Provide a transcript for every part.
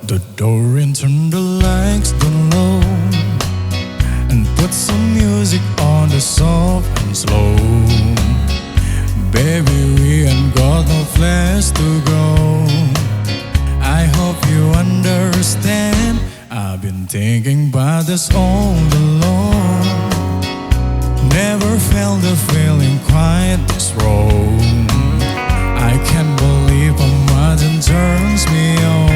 the door and turn the lights down low, and put some music on the soft and slow. Baby, we ain't got no place to go. I hope you understand. I've been thinking about this all along. Never felt the feeling quite this wrong. I can't believe how much it turns me on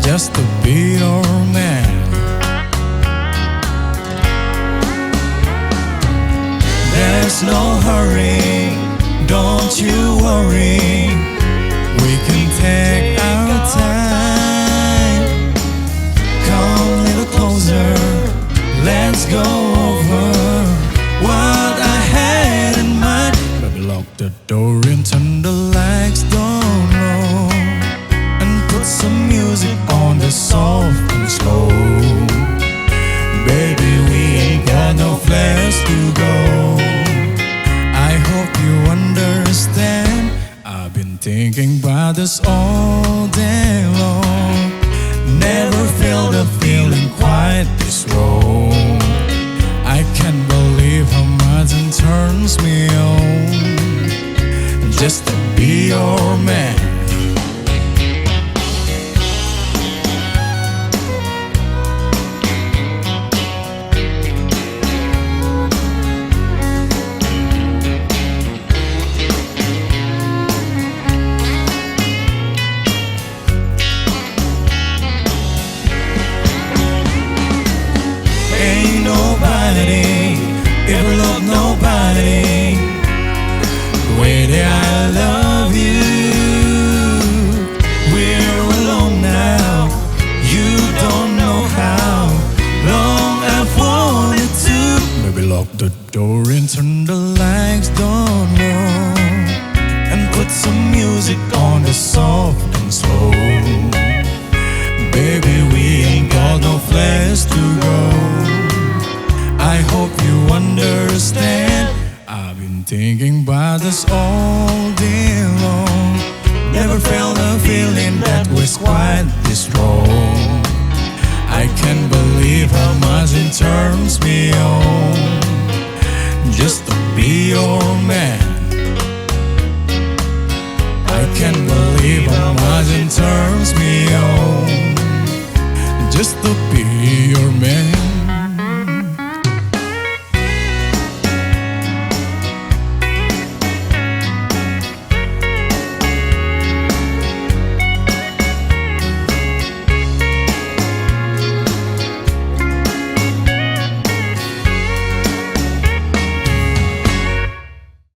just to be your man. There's no hurry, don't you worry. We can take our time. Come a little closer, let's go over what I had in mind. Baby, lock the door and turn the lights down low, and put some music on the soft and slow. Baby, we ain't got no place to go. I hope you understand. I've been thinking about this all day long. Never felt a feeling quite this wrong. I can't believe how much it turns me on just to be your man. Ever love nobody the way that I love you. We're alone now, you don't know how long I've wanted to. Maybe lock the door and turn the lights down low, and put some music on the soft and slow. Baby, we ain't got no place to go. I hope you understand. I've been thinking about this all day long. Never felt a feeling that was quite this strong. I can't believe how much it turns me on just to be your man. I can't believe how much it turns me on just to be your man.